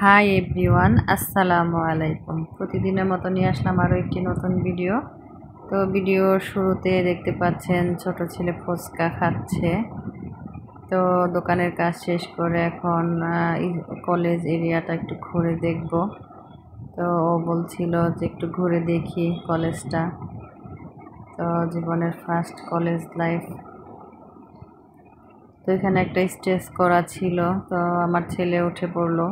Hi everyone, আসসালামু আলাইকুম। প্রতিদিনের মতো নিয়ে আসলাম আরও একটি নতুন ভিডিও। তো ভিডিওর শুরুতে দেখতে পাচ্ছেন ছোট ছেলে ফুচকা খাচ্ছে। তো দোকানের কাজ শেষ করে এখন কলেজ এরিয়াটা একটু ঘুরে দেখব। তো ও বলছিল যে একটু ঘুরে দেখি কলেজটা। তো জীবনের ফার্স্ট কলেজ লাইফ। তো এখানে একটা স্টেজ করা ছিল, তো আমার ছেলে উঠে পড়লো।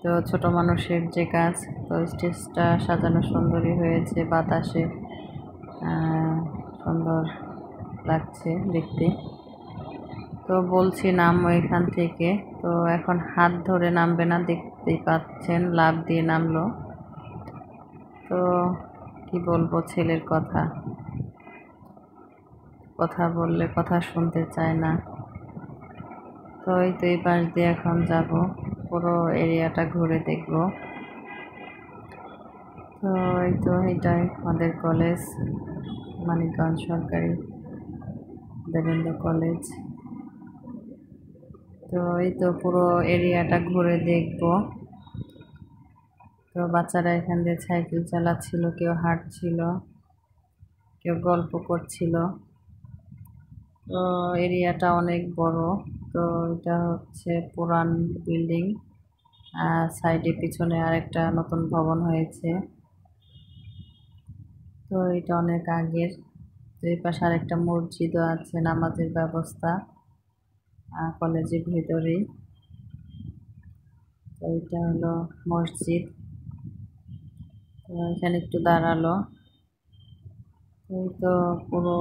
তো ছোট মানুষের যে কাজ, তো স্টেজটা সাজানো সুন্দরই হয়েছে, বাতাসে সুন্দর লাগছে দেখতে। তো বলছি নামো এখান থেকে, তো এখন হাত ধরে নামবে না, দেখতেই পাচ্ছেন লাফ দিয়ে নামলো। তো কি বলবো, ছেলের কথা বললে কথা শুনতে চায় না। তো এই পাশ দিয়ে এখন যাব, পুরো এরিয়াটা ঘুরে দেখব। তো এটাই আমাদের কলেজ, মানিকগঞ্জ সরকারি দেবেন্দ্র কলেজ। তো পুরো এরিয়াটা ঘুরে দেখব। তো বাচ্চারা এখান দিয়ে সাইকেল চালাচ্ছিল, কেউ হাঁটছিল, কেউ গল্প করছিল। তো এরিয়াটা অনেক বড়। তো এটা হচ্ছে পুরান বিল্ডিং, সাইডে পিছনে আরেকটা নতুন ভবন হয়েছে। তো এটা অনেক আগের। তো এই পাশে আরেকটা মসজিদও আছে, নামাজের ব্যবস্থা কলেজের ভেতরেই। তো এটা হলো মসজিদ। তো এখানে একটু দাঁড়ালো। তো পুরো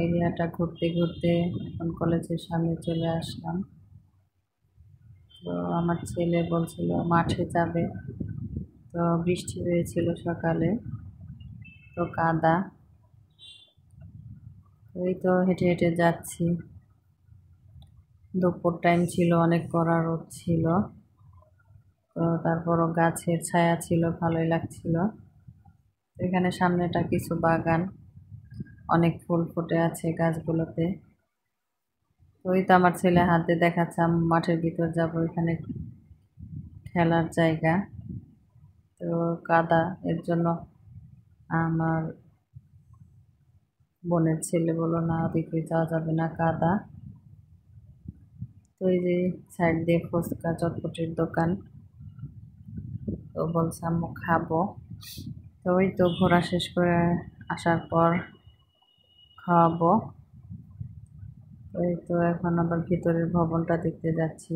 এরিয়াটা ঘুরতে ঘুরতে এখন কলেজের সামনে চলে আসলাম। তো আমার ছেলে বলছিল মাঠে যাবে, তো বৃষ্টি হয়েছিল সকালে, তো কাদা। তো হেঁটে হেঁটে যাচ্ছি। দুপুর টাইম ছিল, অনেক কড়া রোদ ছিল। তো তারপরও গাছের ছায়া ছিল, ভালোই লাগছিল। এখানে সামনেটা কিছু বাগান, অনেক ফুল ফুটে আছে গাছগুলোতে। তো আমার ছেলে হাতে দেখাচ্ছে মাঠের ভিতর যাব, এখানে খেলার জায়গা। তো কাদা, এর জন্য আমার বোনের ছেলে বললো না, ওদিকে যাওয়া যাবে না, কাদা। তো এই যে সাইড দিয়ে ফুচকা চটপটির দোকান। তো বলছে আম্মু খাবো। তো ঘোরা শেষ করে আসার পর খাওয়াবো। তো এখন আবার ভিতরের ভবনটা দেখতে যাচ্ছি।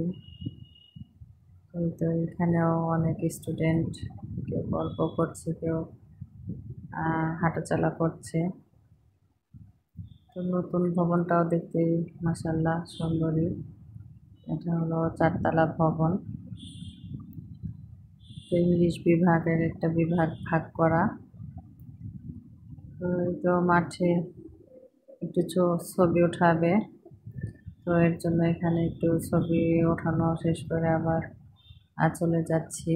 তো এখানেও অনেক স্টুডেন্ট, কেউ গল্প করছে, কেউ হাঁটাচলা করছে। তো নতুন ভবনটাও দেখতে মাশাআল্লাহ সুন্দরী। এটা হলো 4 তলা ভবন। তো ইংলিশ বিভাগের একটা বিভাগ ভাগ করা। তো মাঠে একটু ছবি ওঠাবে, তো এর জন্য এখানে একটু ছবি ওঠানো শেষ করে আবার চলে যাচ্ছি।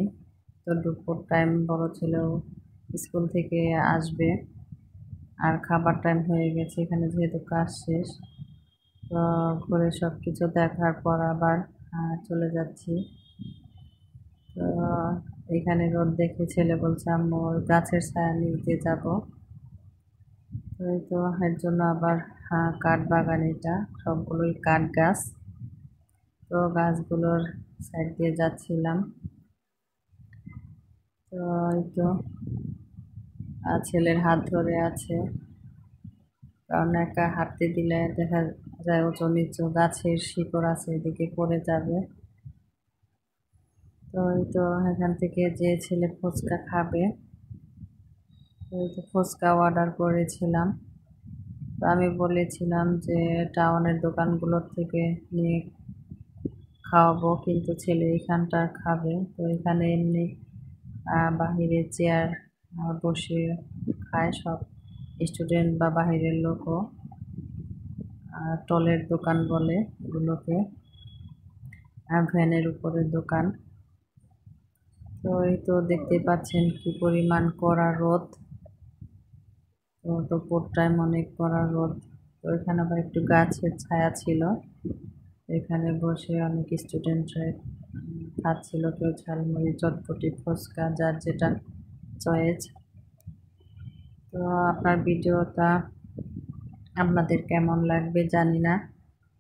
তো দুপুর টাইম, বড় ছেলেও স্কুল থেকে আসবে, আর খাবার টাইম হয়ে গেছে এখানে, যেহেতু কাজ শেষ। তো ঘুরে সব কিছু দেখার পর আবার চলে যাচ্ছি। তো এখানে রোদ দেখে ছেলে বলছে আম্মু গাছের ছায়া নিতে যাব। তো এর জন্য আবার কাঠ বাগান, এটা সবগুলোই কাঠ গাছ। তো গাছগুলোর সাইড দিয়ে যাচ্ছিলাম। তো ছেলের হাত ধরে আছে, কারণ একা হাঁটতে দিলে দেখা যায় উঁচু নিচু গাছের শিকড় আছে, এদিকে পড়ে যাবে। তো এখান থেকে যে ছেলে ফুচকা খাবে, তো ফুচকা অর্ডার করেছিলাম। তো আমি বলেছিলাম যে টাউনের দোকানগুলোর থেকে নিয়ে খাওয়াবো, কিন্তু ছেলে এখানটার খাবে। তো এখানে এমনি বাহিরে চেয়ার বসে খায় সব স্টুডেন্ট বা বাহিরের লোকও। টলের দোকান বলে এগুলোকে, ভ্যানের উপরে দোকান। তো দেখতে পাচ্ছেন কি পরিমাণ কড়া রোদ। তো দুপুর টাইম অনেক কড়া রোদ। তো এখানে আবার একটু গাছের ছায়া ছিল, এখানে বসে অনেক স্টুডেন্টরা খাচ্ছিল, কেউ ঝালমুড়ি, চটপটি, ফুচকা, যার যেটা চয়েস। তো আপনার ভিডিওটা আপনাদের কেমন লাগবে জানি না।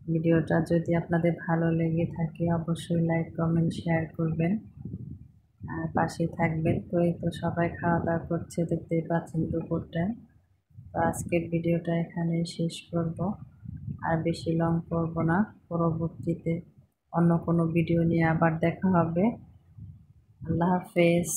ভিডিওটা যদি আপনাদের ভালো লেগে থাকে অবশ্যই লাইক, কমেন্ট, শেয়ার করবেন আর পাশে থাকবেন। তো এই তো সবাই খাওয়া দাওয়া করছে, দেখতেই পাচ্ছেন দুপুর টাইম। তো আজকের ভিডিওটা এখানে শেষ করব, আর বেশি লং করব না। পরবর্তীতে অন্য কোনো ভিডিও নিয়ে আবার দেখা হবে। আল্লাহ হাফেজ।